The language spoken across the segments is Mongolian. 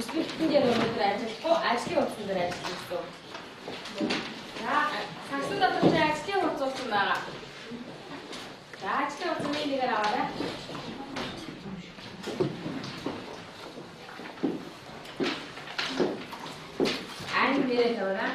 Бүсгүйтэн дээр өнөөдөр ажиллахгүй ажлын утсан дээр ажилласан. За сагсан дотор чи ажлын утас уусан байгаа. За ажлын утсан нэгээр аваарай. Ань нэрээ таваарай.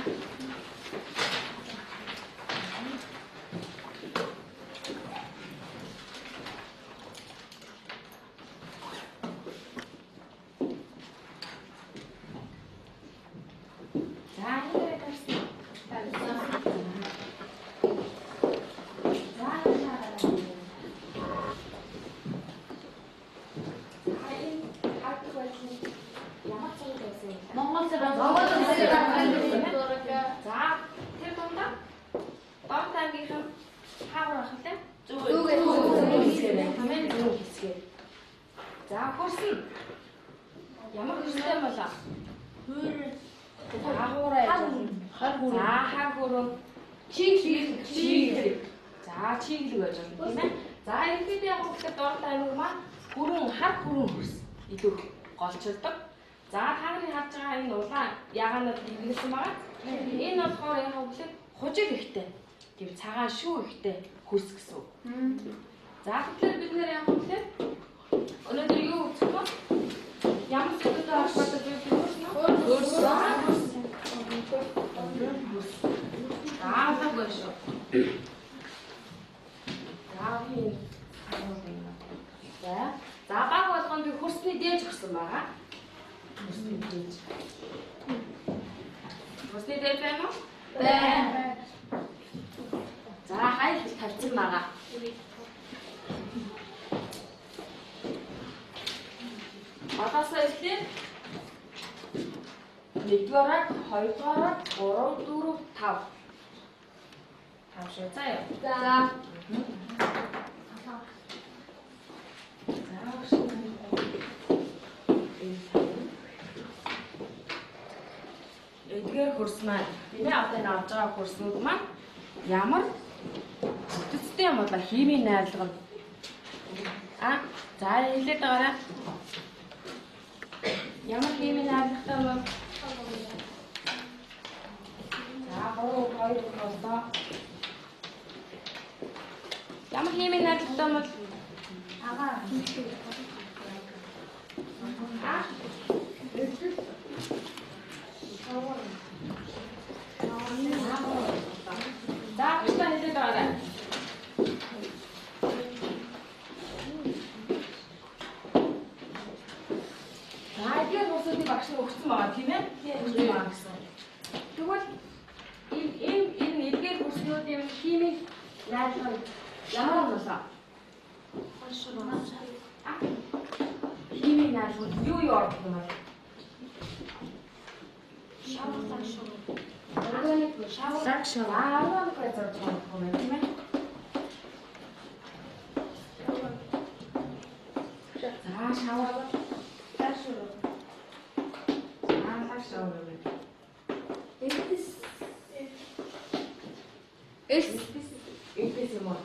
Голчилдог. За та нарын харж байгаа энэ улаан ягаанууд нэрлсэн байгаа. Энэ болохоор яг хөглөд хужиг ихтэй. Тийм цагаан шүү ихтэй хөрс гэсэн үг. За тэгэхээр бид нэр яг хөглөд өнөөдөр юу үзэх вэ? Ямар зүйлтэй холбоотой зүйл хөрс. Аагүй шүү. За баг болгонд би хөрсний дээж өгсөн байгаа. Хөрсний дээж. Хөрсний дээж байна уу? Байна. За хайлт тавьсан байгаа. Одоосоо эхлэе. 1-р, 2-р, 3, 4, 5. 5 шүү. За яа. За. Эдгээр хөрс маань тийм ээ одоо энэ авж байгаа хөрснүүд маань ямар бүтцтэй юм бол химийн найрлага нь за хэлээд байгаарай. Ямар химийн найрлагатай юм бол за 3 2 болоо. Ямар химийн найрлагатай юм бол за бистаа хэлээд байгаарай. За эдгээр хүмүүсийн багш нар өгсөн байгаа тийм ээ? Тийм байгаа гэсэн. Тэгвэл энэ эдгээр хүмүүсийн химийн найрлагын ямар болоо? Химийн найрлагууд юу ордог юм бэ? Органик шавар. Органик зэрэг юм тийм ээ. За шавар. Ташуур. Ташуур. Эс юм уу?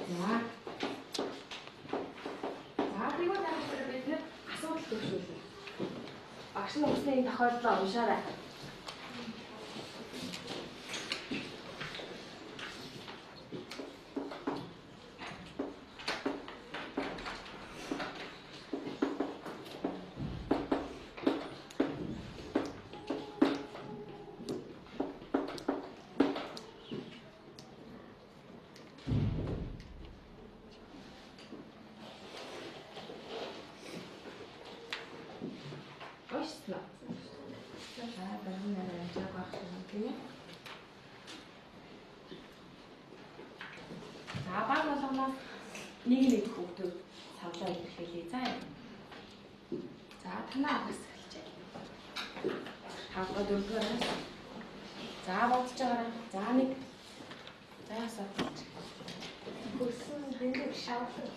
За тэгвэл бид нэр асуудал төвшүүлээ. Багш нь өгсөн энэ тохиолдлоо уншаарай. За баг болгоноос нэг хүүхдүүд цавлаа илэрхийлье. За танаа агаас эхэлж байна. 5 4-өөс. За бодож байгаарай. За нэг. За сатч. Хөрсөн дэндээ шавар.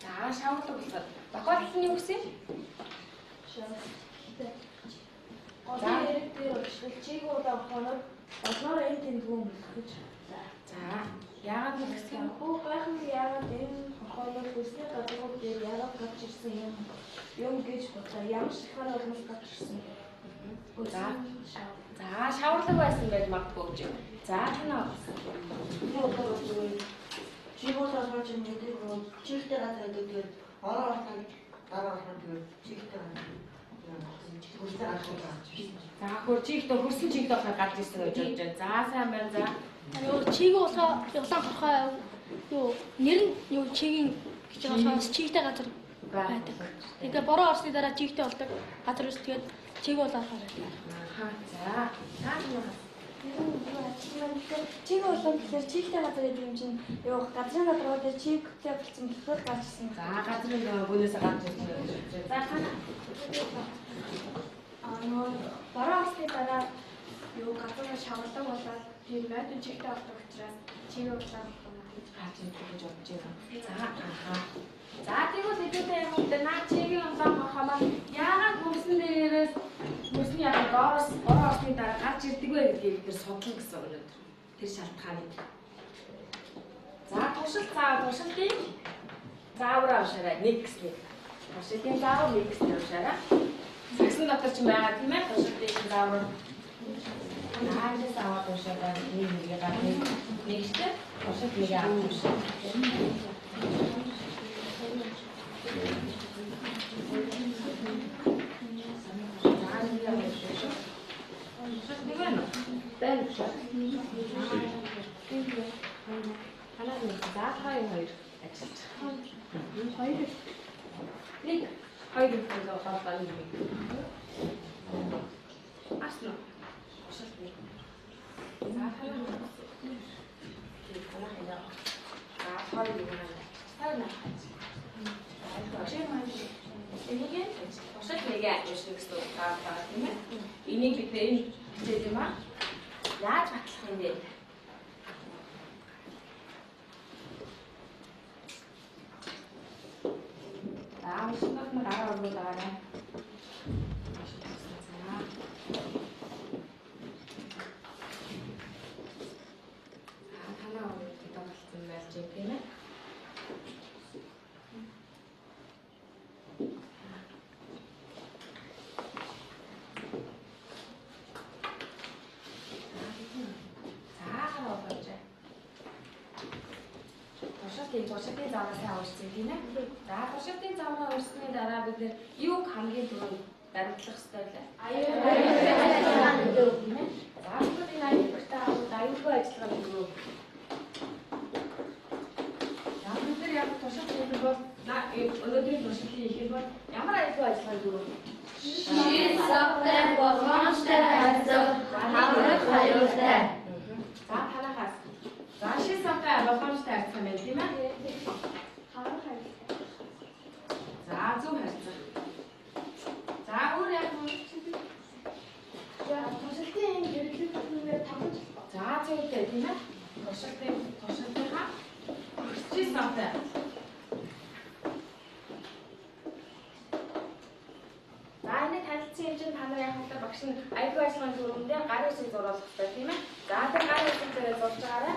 За шаварлаг болоод. Бакалын юу гэсэн? Шавар. За эрэг дээр очил чиг удаа хоног олноор энэ тэмдгүүн гэж. За яагаад гэсэн хөө гайхан яагаад энэ хоног хүснээ гадуур дээр яагаад гарч ирсэн юм гэж бодлоо. Ямар шихаар олмос гарч ирсэн. За шаварлаг байсан байж магадгүй гэж. За танаа бас. Чигөөсөө сууж юм гэдэг нь чигтэй газар гэдэг тэгээд ороо ороход дараа ороход тэгээд чигтэй газар. За хөр чигтэй хөрсөн чигтэй байхад гарч ирсэн гэж бодож байна. За сайн байна. За. Юу чиг болохоо явлаа хорхоо юу нэр нь юу чигийн гэж болохоос чигтэй газар байдаг. Тэгээ бороо орсны дараа чигтэй болдог. Газар ус тэгээд чиг болоод харагдана. За. Таанаа Чиг болон тэгэхээр чигтэй газар гэдэг юм чинь юу газрын газар дээр чигтэй болсон болохоор гарч ирсэн. за газрын гүнээсээ гарч ирсэн. За танаа Бороо орсны дараа юу газар шаварлаг болоод тэр найдын чигтэй болдог учраас чиг болоо гарч ирэх гэж бодож байна. За тэгвэл хэдүүлээ юм уу наа чигийн онлайн хахамаа яагаад хөрсөн дээрээс хөрсний яг доороос бороо орсны дараа гарч ирдэг вэ гэдгийг бид нэр судлах гэсэн өнөөдөр. Тэр шалтгааныг. За туршилтыг заавраа уншаарай. Нэг гэснээр. Туршилтын заавар нэг гэснээр уншаарай. Сагсан дотор ч байгаа тийм ээ. Туршилтын заавар. Наадас аваад уншаарай. Нэг гарны нэгтэй туршилт нэг аваад уншаарай. Энийг бид энэ хичээл юм аа. Яаж батлах юм бэ? Аавснууд нь гараа өргөд байгаарай. Танаа өргөд тоглолцсон байж тийм ээ. Туршилтын заваагаа авчихсан тийм ээ. За туршилтын заваагаа авсны дараа бид нэр юуг хамгийн түрүүнд дарамтлах ёстой вэ? Аюулгүй ажиллагаа тийм ээ. За бүгд энэ аюулгүй ажиллагаа юу? За бид нар яг туршилт хийх бол өнөөдрийн туршилтын ихэнх бол ямар аюулгүй ажиллагаа юу? Шин савтай болгоомжтой харьцах хамрах аюултай. За танахаас. За шин савтай болгоомжтой харьцах юм тийм ээ. За зөв харьцах. За өөр яг туршилтын хэрэглэх бүхнээр тавж. за зөвтэй тийм ээ. Туршилтынхаа чи савтай. За энэ танилцсан юм чинь та нар яг хатар багш нь аюулгүй ажиллагааны төрөндөө гарын үсэг зурулах хэрэгтэй тийм ээ. За тэр гарын үсэг дээр зурж байгаарай.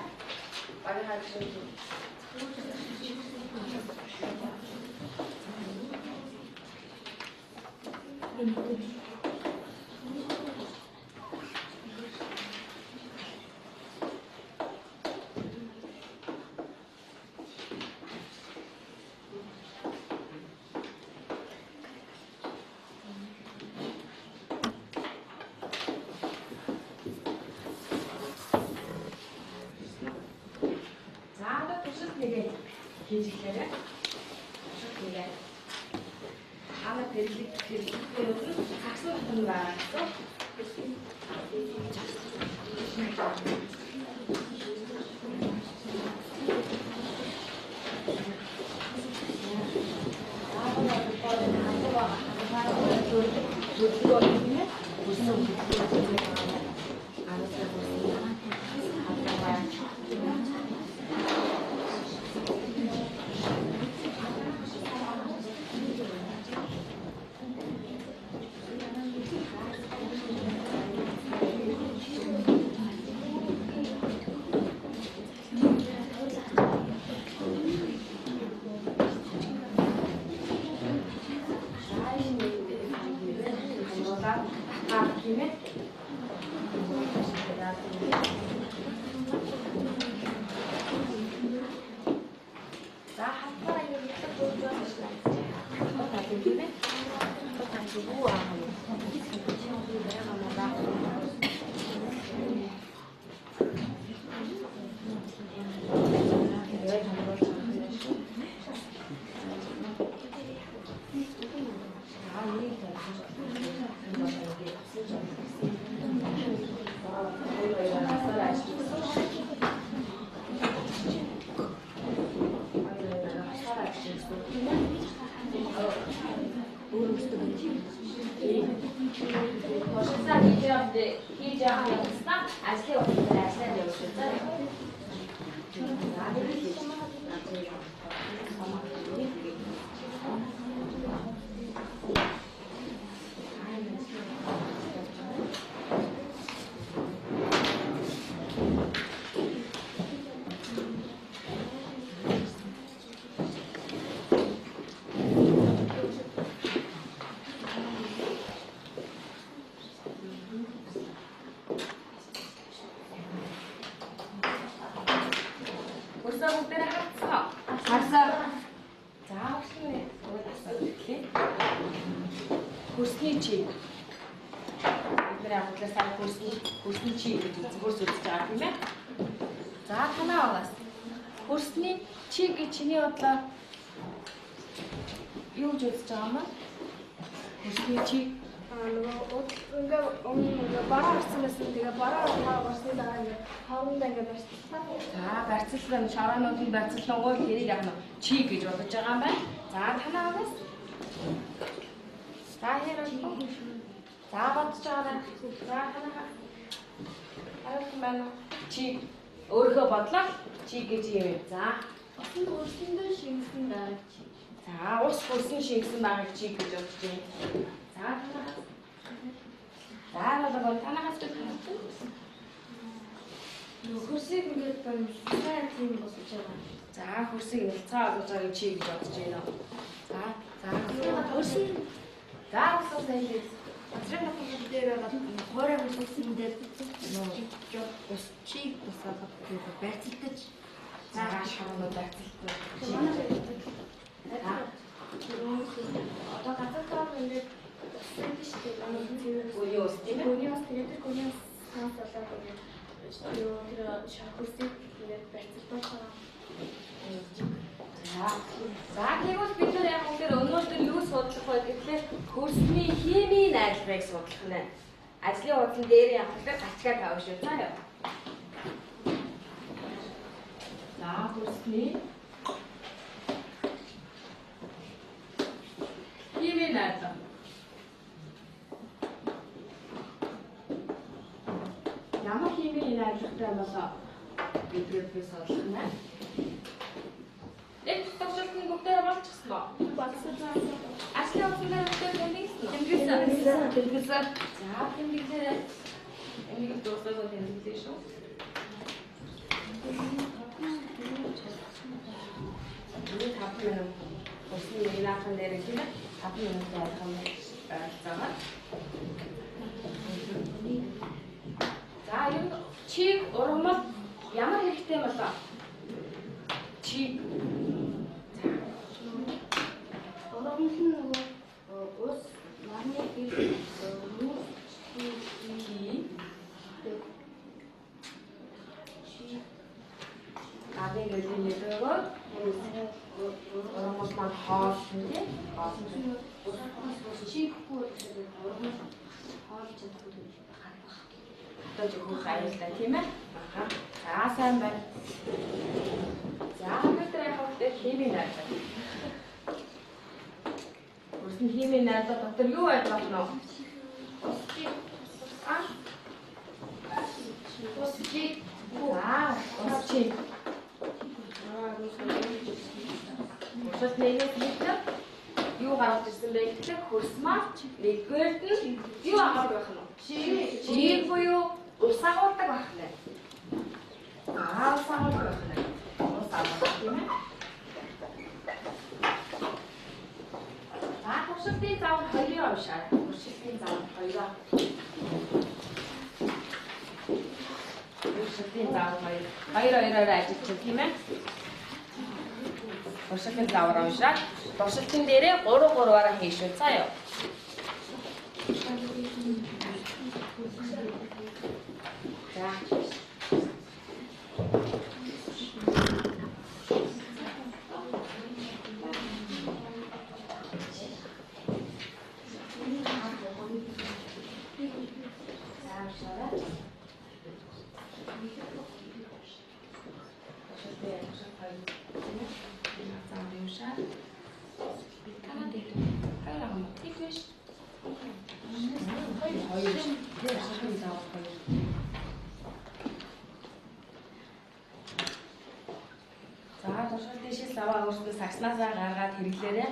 Багийн хаа шиг. Хийж ихээр туршилт хийгээ. Хана хэрэглэх сагсан батн байгаа гэсэн. яах юм бэ? За хатмаа юу гэдэг болж байна шүү дээ. Одоо тийм ээ. Одоо юу аа юм. Хөрсний чи. Эдгээр агуулгаас сая хөрсний чи гэж үзгөөс үзэж байгаа юм байна. За танаа байгаас. Хөрсний чи гэж чиний бодлоо юу гэж үзэж байгаа юм бэ? Хөрсний чи ингээ бараа гарсан байсан. Тэгээ бараа гарсны дараа ингээ хоорондоо ингээ барьцлаа. за барьцлал шороонуудын барьцлалгоо тэрийг яг нь чи гэж бодож байгаа юм байна. За танаа байгаас. За хэрэг. За бодож байгаа. За танаа. Харин байна. Чи өөрийнхөө бодлоо чи гэж юм. За Усан хөрсөндөө шингэсэн дараа чи. за ус хөрсөн шингэсэн байгааг чи гэж бодож байна. За танаа. За одоо танаас ч Хөрсийг ингээ сайн тийм босож байгаа. за хөрсийг нэлцаа олж байгааг чи гэж бодож байна. За Хөрсөн за усаа хэлээ. Азрын нөхөд дээр хоорой хөрсөн дээр ус чиг тусаад барьцалдаж за шороонууд барьцлалтай. одоо газар тоо ингээ Гүний ус тийм ээ. Гүний санаас болоод юу тэр хөрсийг ингээ барьцалдаж байгаа. За тэгвэл бид нар яг үнээр өнөөдөр юу судлах вэ гэхлээр хөрсний химийн найдварыг судлах нэ. Ажлын хурлын дээр яг үнээр гачгаа тавь шүү. За яа. За хөрсний химийн найдвар. Ямар химийн найдвартай болоо бидний судлах нэ. Тогтолтын бүгдээр болчихсон уу? Багсаж Ажлын хурлын дээр тэмдэглэсэн үү? тэмдэглэсэн. За тэмдэглээ. Энийг дуусгах тэмдэглээ шүү. Энэ 5 минут. Өсний наахан дээр тийм ээ 5 минут ярих юм байна. За юм чи ургамал ямар хэрэгтэй болоо? Чи Ургамал нь нөгөө ус марны гэр нүүр гадны гэлээ ургамал маань хоол тийм чиггүй ургамал хоол чадахгүй одоо зөвхөн аюултай тийм ээ. За сайн байна. За бид яг хөтөл химийн найдвар. Хөрсний химийн найдвар дотор юу байж болно вэ? усчиг Усчиг. Усад нэгээс нэгтэй юу гаргаж ирсэн бэ гэхлээр хөрс маань нэгдүгээр нь юу агуулдаг байх нь? Чиг буюу ус агуулдаг байх нэ. Ус агуулдаг байх нэ. Ус агуулдаг тийм ээ. Туршилтын зам хоёрын уншаа. Туршилтын зам хоёроо. туршилтын заавар хоёр хоёроор ажиллаж байна тийм ээ. Туршилтын заавар уншаад туршилтын дээрээ 3-3-аараа хийшүүл заяа. За. За туршилтын шил аваа өөрсдөө сагснаасаа гаргаад хэрэглээрэй.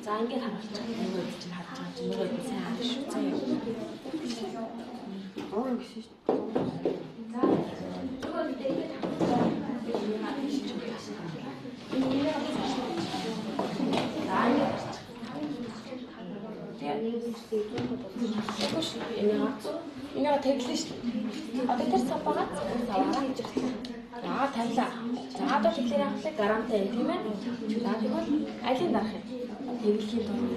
За ингээд харуулчих. Нөгөө чинь харж байгаа чинь нөгөө нь сайн харж шүү. Заяа. Оо гэсэн шүү. За. Нөгөө нь тэгээд энэ тэглэн шүү. Одоо тэр цав байгаа. Цаваараа хийж байна. За тавилаа. За одоо тэгэхээр яахлаа гарантай тийм ээ. За тэгвэл айлын дарах юм. Тэглэхийн тулд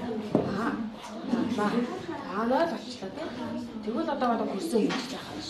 нөл очлоо тийм. Тэгвэл одоо хөрсөө хийж яах вэ?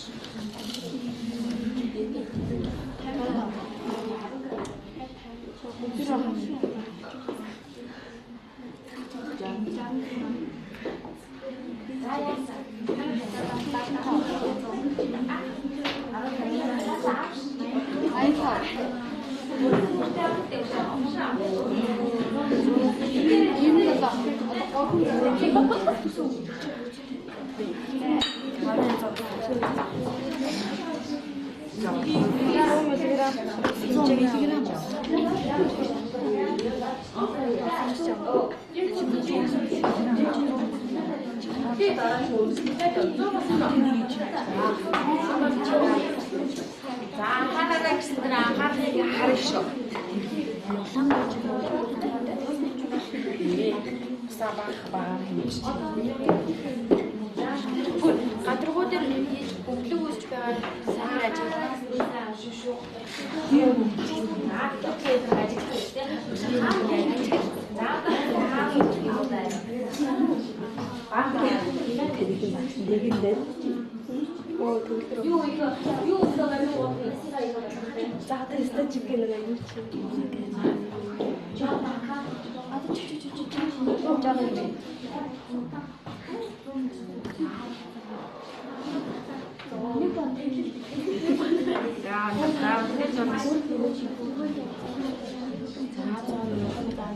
За хаалаа гэсэн дэр анхаарал харах шүү. Сабах баа хэмжиж. Гадруу дээр бүгдлэг үүсч байгаа сайн ажиллаж шүү. Наад окей ажиллаж байна.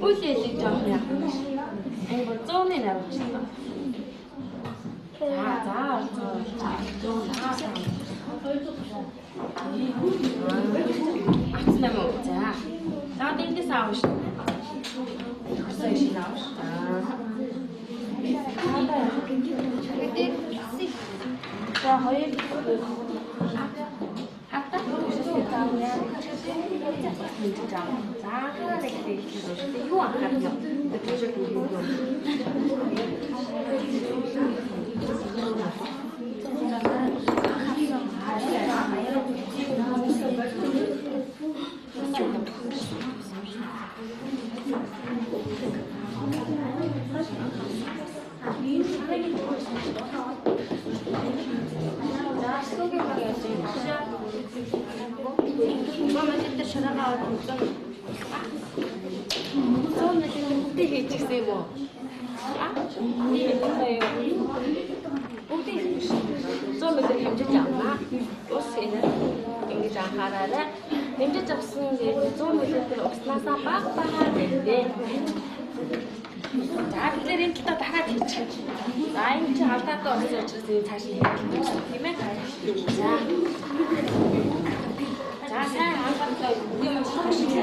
Үлээлэг жоох яа. Энэ бол 100-ны навч. Атнаа мөн за. Наад эндээс аав шүү. Хасаа шин аав шүү. За хоёр хатаа төсөөлөж таавна. За хараад ихтэй юу анхаарах юм. Төсөөлөж юу юм. Мама тэр шараагаа авсан. Зон нэг хийчихсэн юм уу? Тийм ээ. Бүгдийг зон нэг хэмжиж авнаа. Ус энэ ингэж анхаараарай. Хэмжиж авсан дээр 100 мл уснасаа багтаагаад байлээ. За тэгэхээр энэ талаа дахиад хийчих. За энэ чи алдаатай болсон учраас энэ цааш нь хийх тийм ээ. За сайн алдаатай юм шиг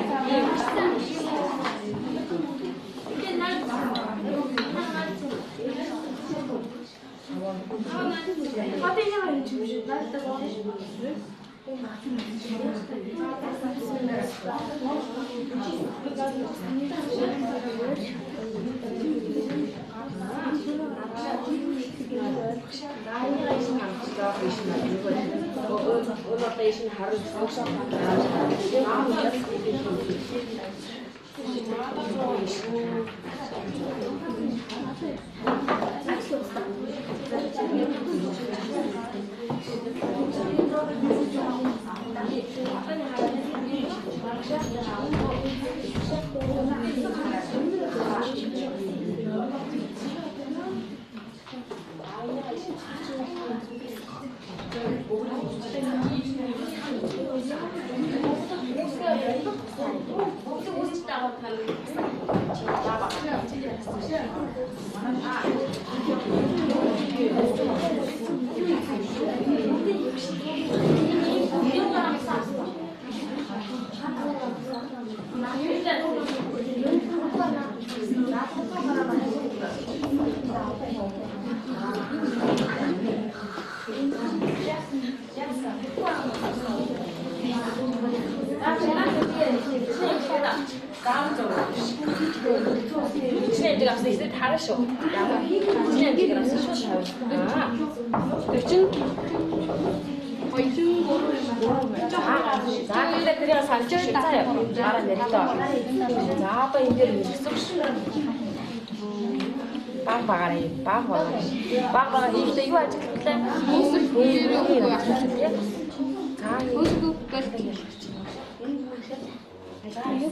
Хорошо. За тэгээд тэрийг санаж шүү. Дараа нэртээ. За одоо энэ дээр нэрсэх шүү. Баг хийхдээ юу ажиллаглаа? Өсөх үеийн ажиллаглаа. За өсөх болтой. За юу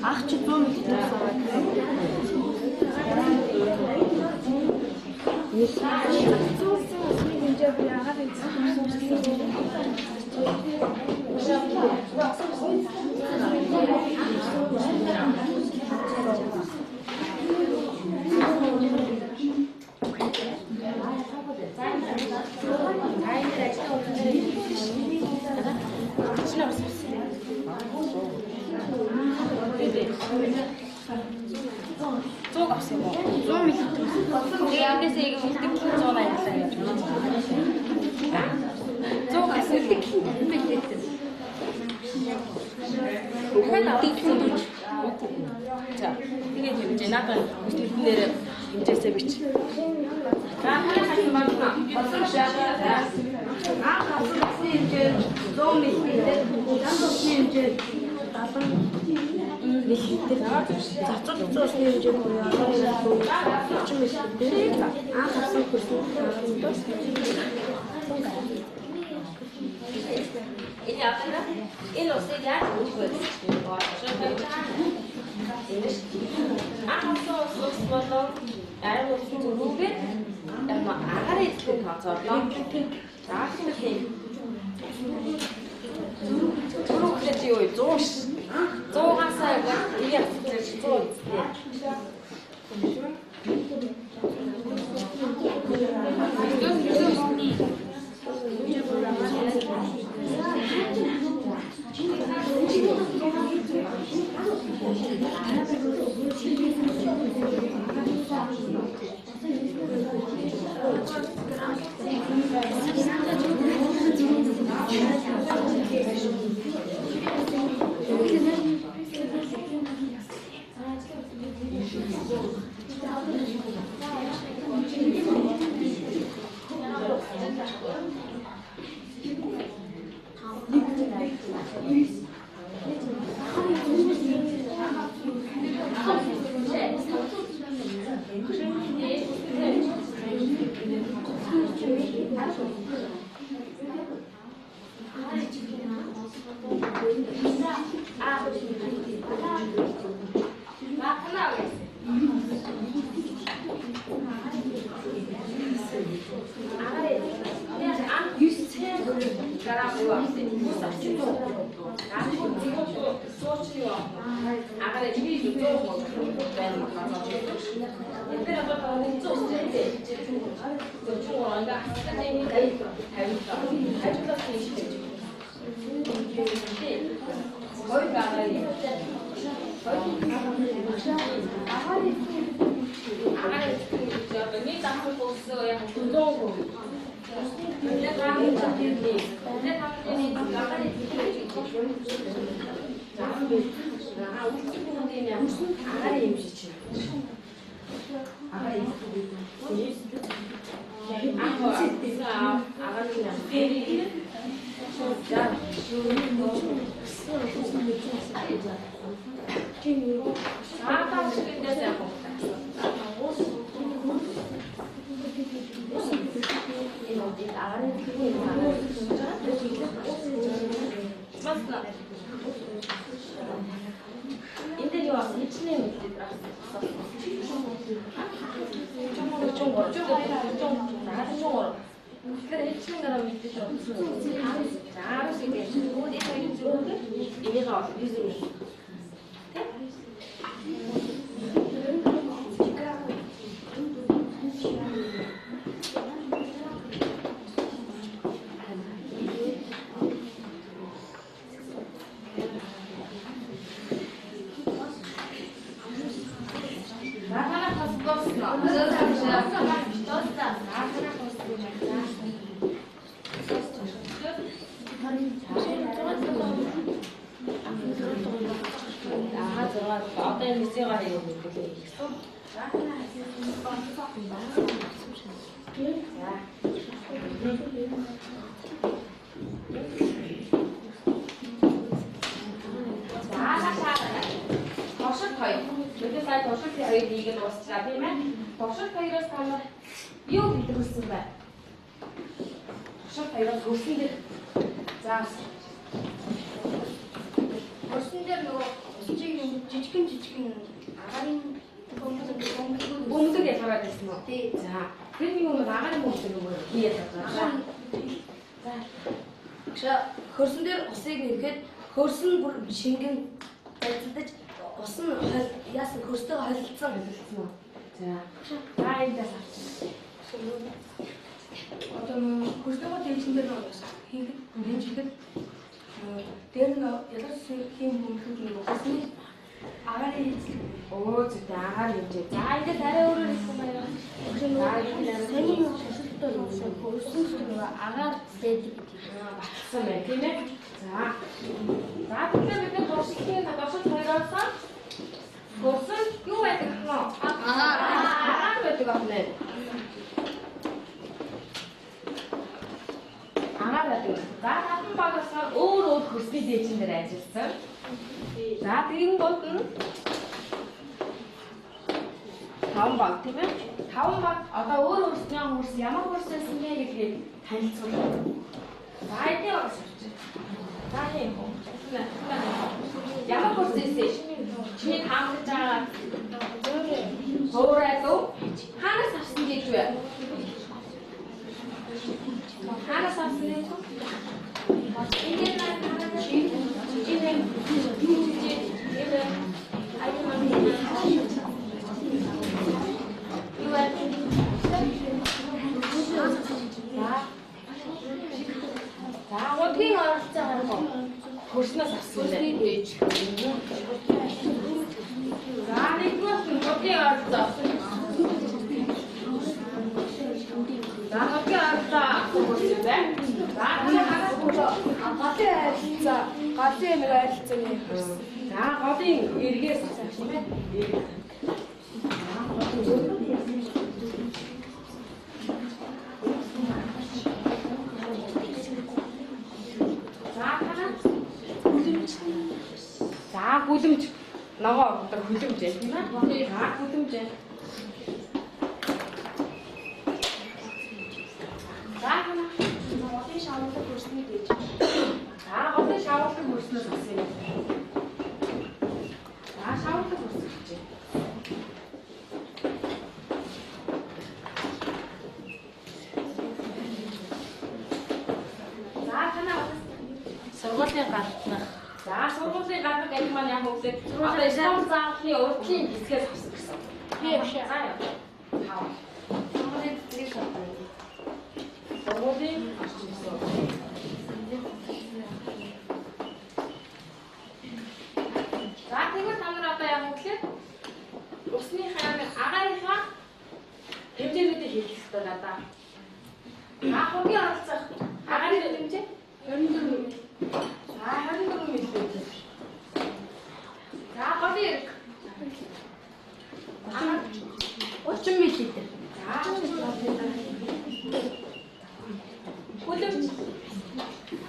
ах чи 100 мл Зуг авсан юм уу? 100 мл. Эндээс яг үлдэх 180 яаж байна? Зуг авсан үлдэх мэлтэй. За, тэгээд хэмжээ надад хэлнээр хэмжээсээ бич. За, хаахан байна. Болсон шаа. Хаахан хэмжээ 100 мл. Ганц хэмжээ 70 Зацал зоосны хэмжээ буюу агаарын орчин мэдлэгүүдээр анх авсан хөрсөн тус Энэ усыг яаж үүсгэх вэ? Ус болоо арай усан зүрүүгээр агаар эзлэх тооцоолоо. За тийм. Зүрүү гэхэд юу вэ? 100-аас яг 100 үстэй. Хөрсөн дээр усыг нэрэхэд хөрсөн бүр шингэн байцаадаж ус нь яасан хөрстэйг холилдсон. За. Энэ дэс авчих. Одоо хөрстэйг дээшин дээр хийхэд хэмжихэд дээр нь ялгаж хийм хүмүүд нэг усны агаарын зүйтэй агаар хэмжээ. За ингээд арай өөрөөр хэлэх юм байна. саний шашилттай юмсан хөрсөн зүйл агаар дэдэг гэдэг. Батсан байна тийм ээ. За. За тэгэхээр бид туршлагын дашил хоёроос хөрсөн юу байдаг вэ? Агаар байдаг ахнаа. Агаар байдаг. За хатан багасгаар өөр хөрсний дээчин дээр ажилласан. За тэгин гол нь 5 баг тийм ээ. 5 баг одоо өөр өөрснөө хурс ямар хурс байсан бэ гэдгийг танилцуулах. За эдний багс авчих. За тийм үү. Ямар хурс байсан? Чиний таамаглаж байгаа зөөрэй дөө. Хаанаас авсан гэж вэ? Хаанаас авсан гэж? За одгийн оролцоо хөрснөөс авсан дээ. За нэгдүгээр нь одгийн оролцоо. За одгийн оролцоо хөрсөн дээ. За Галын нэг арилцсан юм. за голын эргээс авсан тийм ээ. За хүлэмж ногоо одоо хүлэмж тийм ээ. За хүлэмж. За хана голын шавуулдаг хөрсний гэж. За голын шавуулдаг хөрснөөс авсан юм. За шавуулдаг хөрс гэж. За хана сургуулийн галтнах. За сургуулийн гадна гэх маань яг үгүй. Одоо эсрэг заалны урдлын хэсгээс авсан гэсэн. Би биш. За яа. Хаа. Сургуулийн хэсгээс авсан. Сургуулийн за тэгвэл та нар одоо яг үгээр усны агаарынхаа хэмжээнүүдийг хийх хэрэгтэй надаа. Хогийн оролцох агаарын хэмжээ 24. За 24 мл. За голын эрг 30 мл. За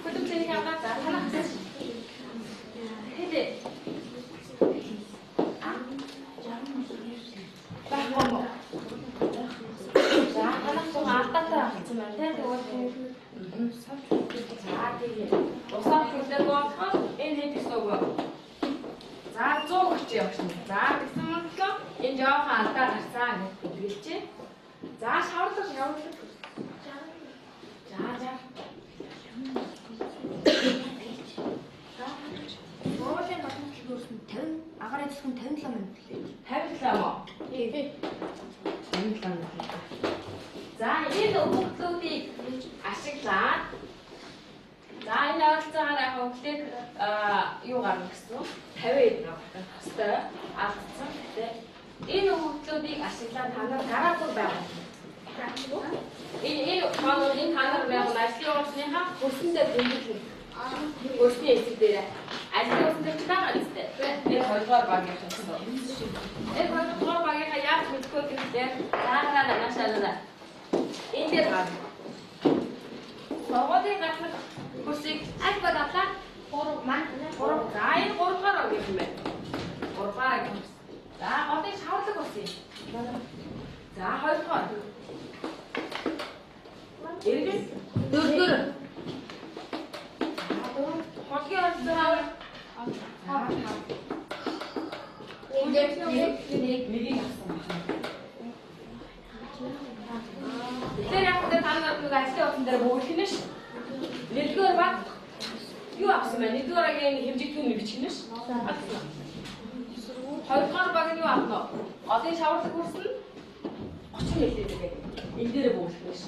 хүлэмжийн хаваа за танах. Хэдэ бахом. За танах цог алтаатай авсан байна тийм тэгвэл за тийм. Усаа хүлээг болохоос энэ хэдих сууг. За 100 гэж явуулсан. За гэсэн мэтлээ энэ жоохон алдаа гарсан гэж хэлчихэ. За шавуулах. За. Сургуулийн гадна төлөвлөсөн 50 агаар ажиллах нь 57 мянга төлөө. 57 мó. Тий. 57 мянга. За энэ өгөгдлүүдийг ашиглаад за энэ оролцоогаар яг өглөөг юу гарна гэсэн 50 явах хэвээр алдсан. Гэтэ энэ өгөгдлүүдийг ашиглаад та нар гараагүй байгаа. Энэ энэ та нар яг ажлын орчныхаа хөрсөндөө дэмжих. Хөрсний хэсэг дээр ажлын хөрсөнд байгаа үстэй. Энэ хоёрдугаар багийн хөрсөн. Энэ хоёрдугаар багийнхаа яаж мэдгүй гэвэл заагаараа наашаалаа. Энэ дээр гарна. Сургуулийн гадна хөрсийг аль баг авлаа? 3 маань 3. За энэ 3-аар гэх юм байна. 3-аар гэх. За голын шавуулаг болсон юм. За 2-оор. Эргэл 4-өр. Хогийн оролцоо. Нэгийг авсан байна. Тэгэхээр яг та нар нэг ажлын орчин дээр бүгд хийнэ ш. Нэгдүгээр баг юу авсан бэ? Нэгдүгээрийн хэмжигдүүн бичгэнэ ш. Хоёрдугаар баг нь юу авна вэ? Голын шавуулаг хүрсэн 30 мл гэдэг. Энэ дээр бүгд ш.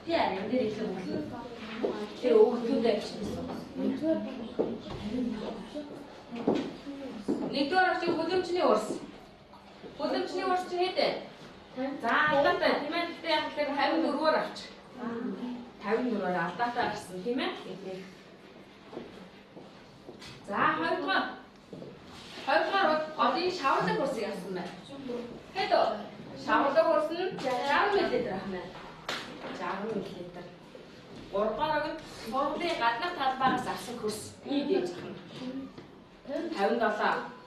Яа, энэ дээр их бүгд. Тэр өгөгдлүүдээ авчихсан. Нэгдүгээр очиж хүлэмжний урс. Хүлэмжний урс чи хэдэ? За алдаатай тийм ээ. Тэгтээ яг л 54-оор авч. 54-оор алдаатай авсан тийм ээ. За хоёрдугаар голын шавуулаг урсыг авсан байна. Хэд вэ? Шавуулаг урс нь 60 мл авах байна. 60 мл. Гуравдугаарыг нь сургуулийн гаднах талбайгаас авсан хөрс нэг ээж ахна. 57.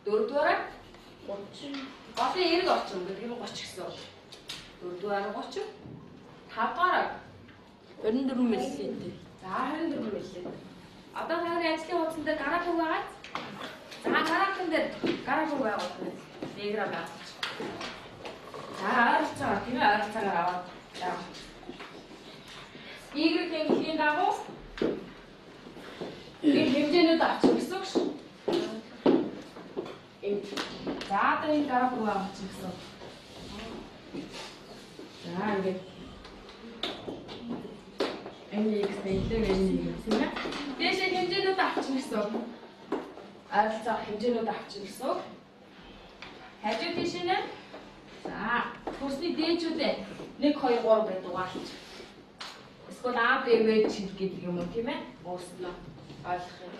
Дөрөвдүгээр 30. голын эрг орчин гэдэг нь 30 гэсэн. Дөрөвдүгээр 30. Тавдугаар 24 мл. За 24 мл. Одоо таны ажлын хуудсан дээр график байгаа. За графикын дээр график байгаа. Диаграм байгаа. За ойролцоогоор тийм ээ ойролцоогоор аваад яа. Y-ийн хэлийн дагуу энэ хэмжээнүүд авчих гэсэн үг шүү. За одоо энэ график авчих гэсэн. За ингээд MX нэлээд тийм ээ. Дээшээ хэмжээнүүд авчих гэсэн. Ойролцоо хэмжээнүүд авчих гэсэн. Хажуу тийш нэ. За хөрсний дээжүүдээ 1 2 3 гэдэг угаалж. Эсвэл А Б В чиг гэдэг юм уу тийм ээ? Өөрснөө ойлгох юм.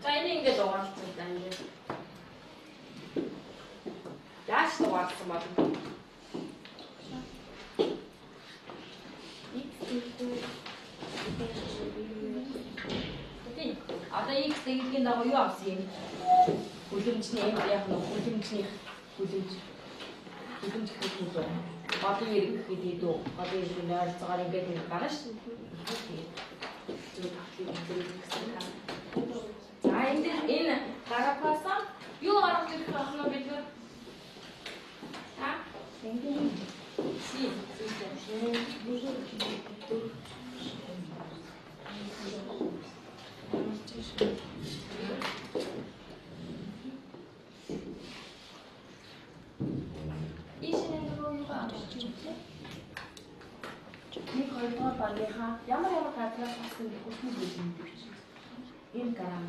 За энийг ингээд угаалцсан даа ингээд. Яаж угаалсан бол одоо X гэгийн дагуу юу авсан юм? Хүлэмжний юм яг нь хүлэмжний хүлэмж гэхэд үү? Голын эрг гэхэд үү? Голын эргийн ойролцоогоор ингээд гарна шүү. Зөв тавлын гэсэн. За энэ гарахаас юу гарах гэж байна вэ? Та? Си. Нэг хоёрдугаар багийнхаа ямар газраас авсан гэх үсний бүлэнд бичсэн. Энэ грамм.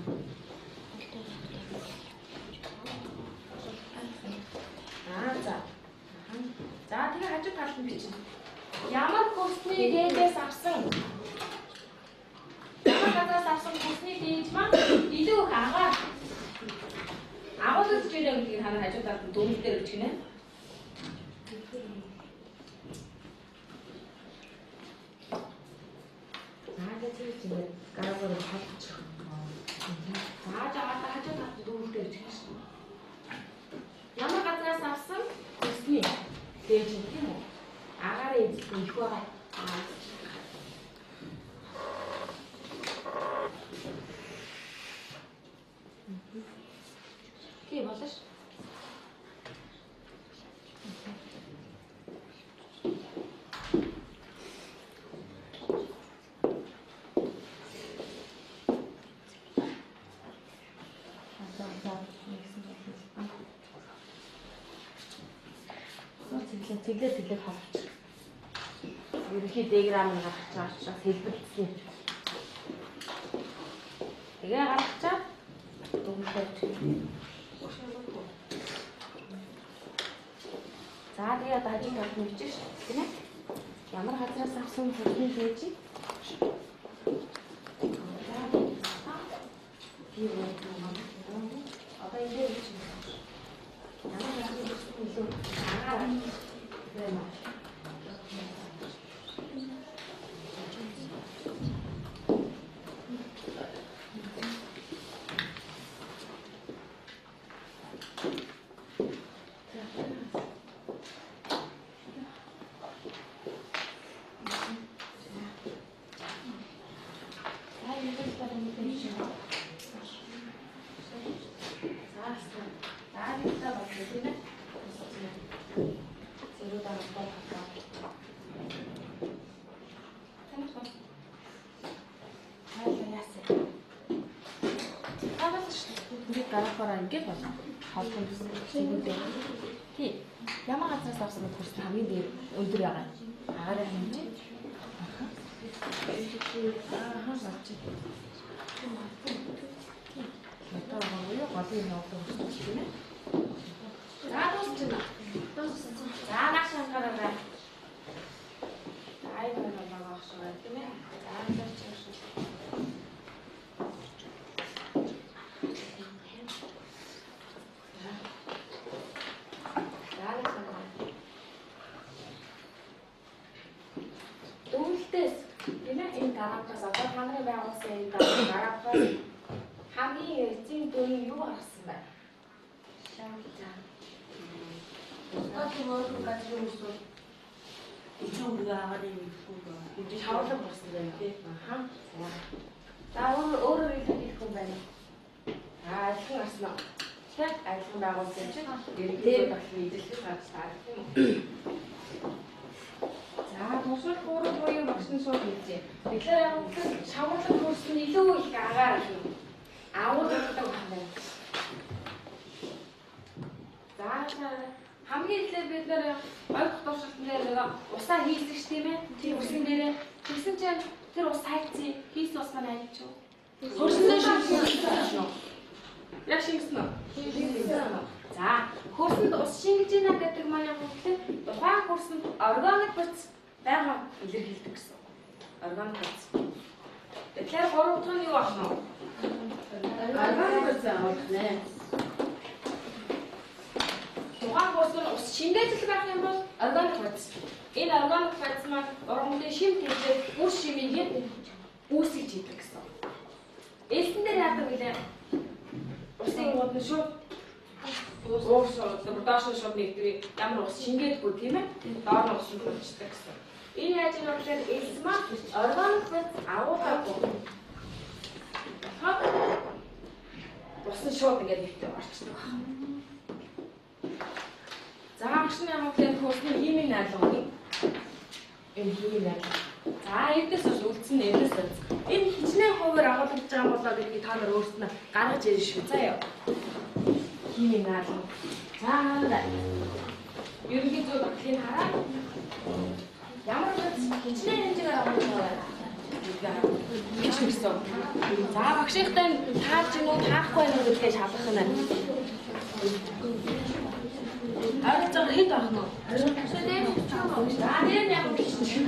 За. За тэгээ хажуу талд нь бичнэ. Ямар хүсний дээдээс авсан? Ямар газраас авсан хүсний дээж маань илүү их агаар. Агуулж ирэх гэдгийг хана хажуу талд нь дүгнэлт дээр бичгэнэ. Тэгээд гараагаар халдчих. За хажуу талд дүгнэлт дээр бичгэнэ. Ямар газраас авсан хүсний дээж юм тийм үү? Агаараа эзэлсэн их байгаа. Тийм болно ш. Тэглээ хавч. Ерөнхий диаграм нь гаргаж байгаа учраас хэлбэлцсэн. Тэгээ гаргачаад дүгнэлт. За тэгээ дажиг талд нь бичиж тийм ээ. Ямар газраас авсан бүхний дээж. Одоо энэ бичиж. Ямар газраас авсан илүү агаар. Гарахаараа ингэж байна. Холбон зүйлүүдээ. Тий. Ямар газраас авсан бэ гэсэн хамгийн дээр өндөр байгаа. Агаараа хэмжээ. Ахаа сарч. Метал баггүй голын ногдон гэж тийм ээ. За дуусчихна. За наашаа гараарай. Ай байна байгаа ахшаа тийм ээ. За дуусчих. энэ дараагаас одоо та нарын байгуулсан энэ дараагаас хамгийн эцсийн дүрийг юу гаргасан бэ? Статын өөрөө газрын хүмүүсүүд ичүүгээ агаад юм хэлэхгүй. Энд шавлаг болсон байна тий. Аха. За өөрөөр хэлэх юм байна. Айлхан гарсан уу? Тэг айлхан байгуулсан чинь ерөнхийдөө баглын эзэлэх гарч таарах юм уу? За тусал буурал буюу багшны сууд хэлжээ. Тэгэхээр яг шавлаг хөрсөн илүү их агаар агуулдаг байна. За хамгийн эхлээд бид нэр ойрох туршилтан дээр нэг усаа хийсгэж тийм ээ. Тийм усан дээрээ тэгсэн чинь тэр ус хайцсан хийсэн ус маань айлч юу? Хөрсөн шингэсэн үү? Яг шингэсэн үү? Шингэсэн. За хөрсөнд ус шингэж ийна гэдэг маань яг үгээр тухайн хөрсөнд органик бац байгаа илэрхийлдэг гэсэн. Органик бац. Тэгэхээр 3 дахь нь юу ах нь? Органик бац авах нэ. Тухайн хөрсөнд ус шингээжл байх юм бол органик бац. Энэ органик бац маань ургамлын шим тэмдэг үр шимийг үүсгэж идэг гэсэн. Элсэн дээр яадаг вүлээ? Усын гол нь шууд доош нь шууд нэгдвэр ямар ус шингээдгүй тийм ээ? Доор нь ус шингэждэг гэсэн. Энэ яаж юм бэ? Элс маань органик бац агуулгаагүй. Ус нь шууд ингээд нэгтэй орчдөг байна. За машины амгалын хөрсний химийн найрлагыг энэ химийн найрлага. За эдгээс бас үлдсэн эдгээс бас энэ хичнээн хуваар агуулгаж байгаа болоо гэдгийг та нар өөрсдөө гаргаж ирж шүү. Заяа. Химийн найрлага. За ерөнхийдөө баглын хараа. Ямар ч хичнээн хэмжээгээр агуулж байгаа. Гэж хэлсэн. За багшийнхтай тааж гинүү таахгүй юу гэдгээ шалгах нь. Арцаг хэд ах нь? Арцаг аа нэр яг гэж чинь.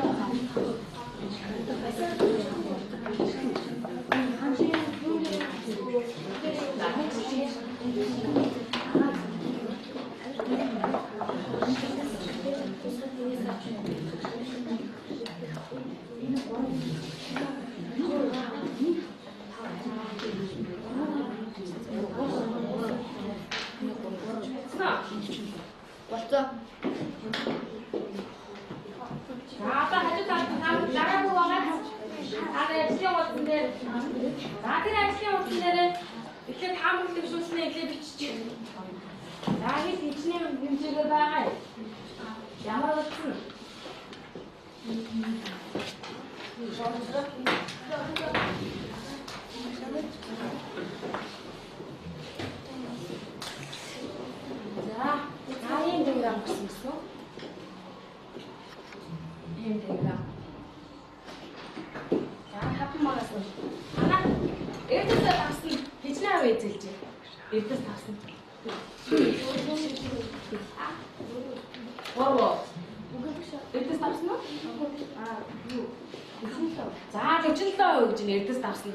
Болцоо. За хажуу талд дараагүй байгаа. Ажлын утсан дээр. За тэр ажлын утсан дээр эхлээд таамаглалт төвшүүлснээ эхлээд бичиж. За хэд хичнээн хэмжээгээр байгаа. Ямар утсан? За ийм диаграм гэсэн юм. Ийм диаграм. За хатан магаас нь. Ана эрдэс тавсан хичнээн аваа эзэлж. Эрдэс тавсан. Гоо. Эрдэс тавсан уу? Юу? За 47% гэж эрдэс тавсан.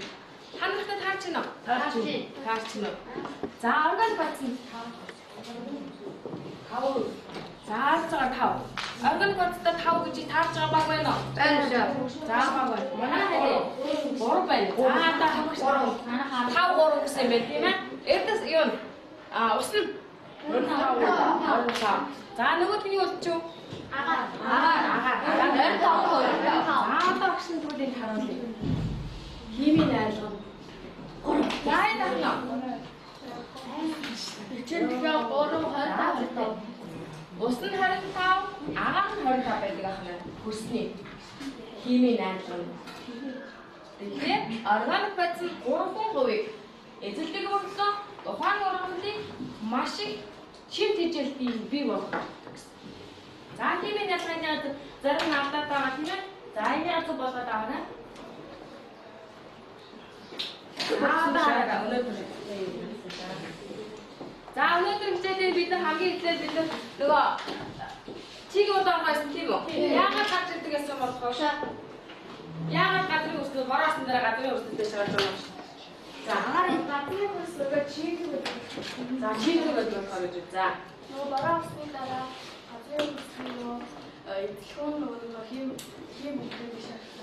Ханахтай таарч гинэ. Таарч гинэ. За органик бацсан. 5. Зааж байгаа 5. Органик бацтай 5 гэж таарч байгаа баг байна уу? Байна шүү. За баг байна. Манай хэдэ? 3 байна. За та хамаач 5 3 гэсэн юм байна тийм ээ? Эрдэс юу? Ус нь 5. За нөгөөх нь юу болчих вэ? Агаар. За багш нь түрүүний харуулъя. Химийн айлгал. Яа наа. Чин тэгээ 3 Ус нь 25, агаар нь 25 байдаг ахна. Хөрсний химийн айлгал. Тэгэхээр органик бац нь 3% эзэлдэг боллоо. Тухайн ургамлыг маш их шим тэжээлтийн бий болгох. За химийн айлгын зарим нь алдаад байгаа тийм ээ. За энэ яг болоод байгаа нэ. За өнөөдөр хичээлээр бид нар хамгийн эхлээд бид нар нөгөө чигийн удаан гайсан тийм үү? Яагаад гарч ирдэг гэсэн болохоор яагаад газрын өснө бороосн дээр газрын өснөдөө шаарч байгаа юм шиг. За агаар газрын өснөдөө чигийн за чигийн удаан гарч иж. За нөгөө бороосны дараа газрын өснө нөгөө эдлхэн нөгөө хим хэмжээ шаарч